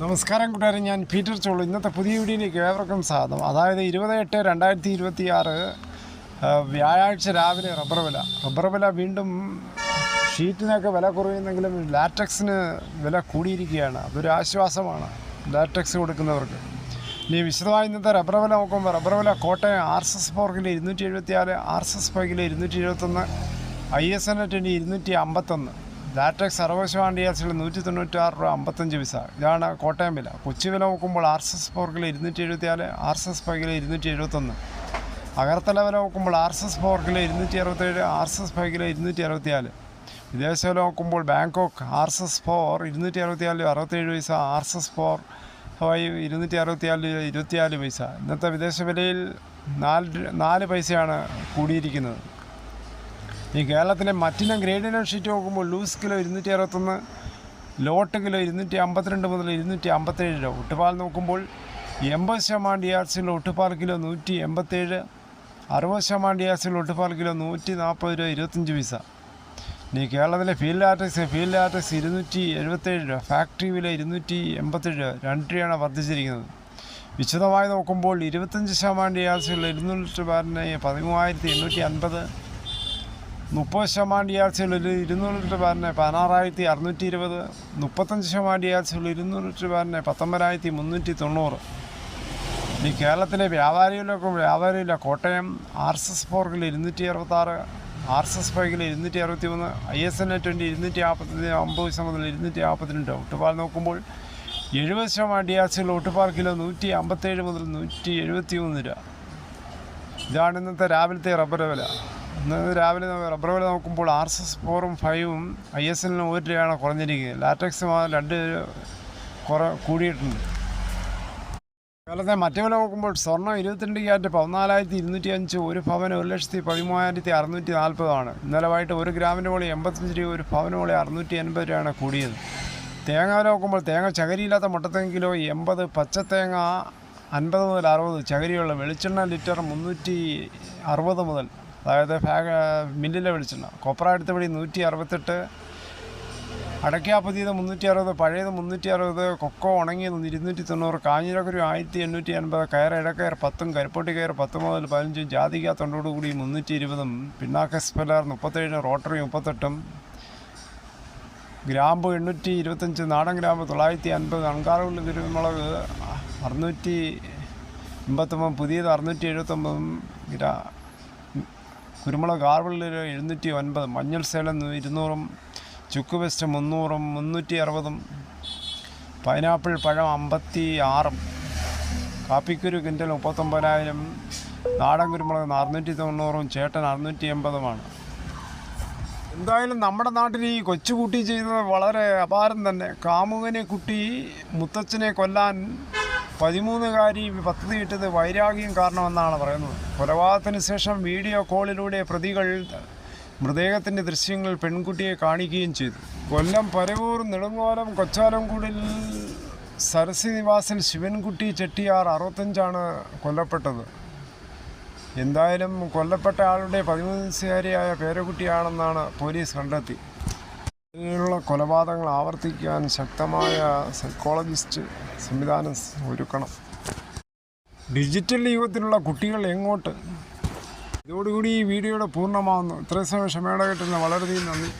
നമസ്കാരം കൂട്ടുകാരെ, ഞാൻ പീറ്റർ ചോളു. ഇന്നത്തെ പുതിയ വീഡിയോയിലേക്ക് ഏവർക്കും സ്വാഗതം. അതായത് 20/8/2026 വ്യാഴാഴ്ച രാവിലെ റബ്ബർ വില വീണ്ടും ഷീറ്റിനൊക്കെ വില കുറയുന്നെങ്കിലും ലാറ്റക്സിന് വില കൂടിയിരിക്കുകയാണ്. അതൊരു ആശ്വാസമാണ് ലാറ്റക്സ് കൊടുക്കുന്നവർക്ക്. ഇനി വിശദമായി ഇന്നത്തെ റബ്ബർ വില നോക്കുമ്പോൾ റബ്ബർ വില Kottayam RSS 4 kilo 274, RSS 5 kilo 271, ISN 251, latex 60% DRCയിൽ 196 രൂപ 55 പൈസ. ഇതാണ് കോട്ടയം വില. കൊച്ചി വില നോക്കുമ്പോൾ RSS 4 kilo 274, RSS 5 kilo 271. Agartala വില നോക്കുമ്പോൾ RSS 4 കിലോ 267, RSS 5 കിലോ 264. വിദേശ വില നോക്കുമ്പോൾ ബാങ്കോക്ക് RSS 4 264 67 പൈസ, RSS 4 264 24 പൈസ. ഇന്നത്തെ വിദേശ വിലയിൽ 4 പൈസയാണ് കൂടിയിരിക്കുന്നത്. ഈ കേരളത്തിലെ മറ്റിനം ഗ്രേഡിനം ഷീറ്റ് നോക്കുമ്പോൾ ലൂസ് കിലോ 261, ലോട്ട് കിലോ 252 മുതൽ 257 രൂപ. ഒട്ടുപാൽ നോക്കുമ്പോൾ 80% DRCയിൽ ഒട്ടുപാൽ കിലോ 187, 60% DRCയിൽ ഒട്ടുപാൽ കിലോ 140 രൂപ 25 പൈസ. ഇനി കേരളത്തിലെ ഫീൽഡ് ലാറ്റക്സ് 277 രൂപ, ഫാക്ടറി വില 287 രൂപ, 2 രൂപയാണ് വർദ്ധിച്ചിരിക്കുന്നത്. വിശദമായി നോക്കുമ്പോൾ 25% DRCയിൽ 200 ബാറിന് 13,850, 30% DRCയിൽ 200 ബാറിന് 16,620, 35% DRCയിൽ 200 ബാറിന് 19,390. ഇനി കേരളത്തിലെ വ്യാപാരിയില്ല Kottayam RSS 4 kilo 266, RSS 5 kilo 263, ISN 250 പൈസ മുതൽ 252. ഒട്ടുപാൽ നോക്കുമ്പോൾ 70% DRCയിൽ ഒട്ടുപാൽ കിലോ 157 മുതൽ 173 രൂപ. ഇതാണ് ഇന്നത്തെ രാവിലത്തെ റബ്ബർ വില. ഇന്ന് രാവിലെ റബ്ബർ വില നോക്കുമ്പോൾ RSS 4 5 ISN 1 രൂപയാണ് കുറഞ്ഞിരിക്കുന്നത്. ലാറ്റക്സ് 2 കൂടിയിട്ടുണ്ട്. കേരളത്തെ മറ്റു വില നോക്കുമ്പോൾ സ്വർണ്ണം 22 ക്യാരറ്റ് 14,205, ഒരു പവന് 1,13,640 ഇന്നലെ വൈകിട്ട് 1 ഗ്രാമിൻ്റെ മുകളിൽ 85 രൂപ, ഒരു പവന് മുകളിൽ 680 രൂപയാണ് കൂടിയത്. തേങ്ങ വില നോക്കുമ്പോൾ തേങ്ങ ചകരിയില്ലാത്ത മുട്ടത്തേങ്ങ കിലോ 80, പച്ചത്തേങ്ങ 50 മുതൽ 60, ചകരിയുള്ള വെളിച്ചെണ്ണ ലിറ്റർ 360 മുതൽ, അതായത് മില്ലിലെ വെളിച്ചെണ്ണ. കൊപ്ര അടുത്ത വഴി 168, അടയ്ക്ക പുതിയത് 360, പഴയത് 360, കൊക്കോ ഉണങ്ങിയത് 290, കാഞ്ഞിരക്കുരു 1,880, കയർ ഇടക്കയർ 10, കരിപ്പൊട്ടി കയർ 10 മുതൽ 15, ജാതിക തൊണ്ടോടുകൂടി 320, പിണ്ണാക്ക സ്പെല്ലർ 37, റോട്ടറി 38, ഗ്രാമ്പ് 825, നാടൻ ഗ്രാമ്പ് 950, അൺകാറുള്ള കുരുമുളക് 689, പുതിയത് 679, കുരുമുളക് ഗാർബിളിൽ 709, മഞ്ഞൾ സേലം 200, ചുക്ക് വെസ്റ്റ് 300, 360, പൈനാപ്പിൾ പഴം 56, കാപ്പിക്കുരു കിൻഡൽ 39,000, നാടൻ കുരുമുളക് 490, ചേട്ടൻ 680. എന്തായാലും നമ്മുടെ നാട്ടിൽ ഈ കൊച്ചുകുട്ടി ചെയ്തത് വളരെ അപാരം തന്നെ. കാമുകനെ കുട്ടി മുത്തച്ഛനെ കൊല്ലാൻ 13-കാരി പദ്ധതി ഇട്ടത് വൈരാഗ്യം കാരണമെന്നാണ് പറയുന്നത്. കൊലപാതകത്തിന് ശേഷം വീഡിയോ കോളിലൂടെ പ്രതികൾ മൃതദേഹത്തിൻ്റെ ദൃശ്യങ്ങൾ പെൺകുട്ടിയെ കാണിക്കുകയും ചെയ്തു. കൊല്ലം പരവൂർ നെടുങ്ങോലം കൊച്ചാലംകുടിൽ സരസി നിവാസിൽ ശിവൻകുട്ടി ചെട്ടിയാർ 65 കൊല്ലപ്പെട്ടത്. എന്തായാലും കൊല്ലപ്പെട്ട ആളുടെ 13-കാരിയായ പേരക്കുട്ടിയാണെന്നാണ് പോലീസ് കണ്ടെത്തി. ഇങ്ങനെയുള്ള കൊലപാതകങ്ങൾ ആവർത്തിക്കാൻ ശക്തമായ സൈക്കോളജിസ്റ്റ് സംവിധാനം ഒരുക്കണം. ഡിജിറ്റൽ യുഗത്തിലുള്ള കുട്ടികൾ എങ്ങോട്ട്? ഇതോടുകൂടി ഈ വീഡിയോയുടെ പൂർണ്ണമാകുന്നു. ഇത്രയും സമയം ക്ഷമയോടെ കിട്ടുന്ന വളരെയധികം നന്ദി.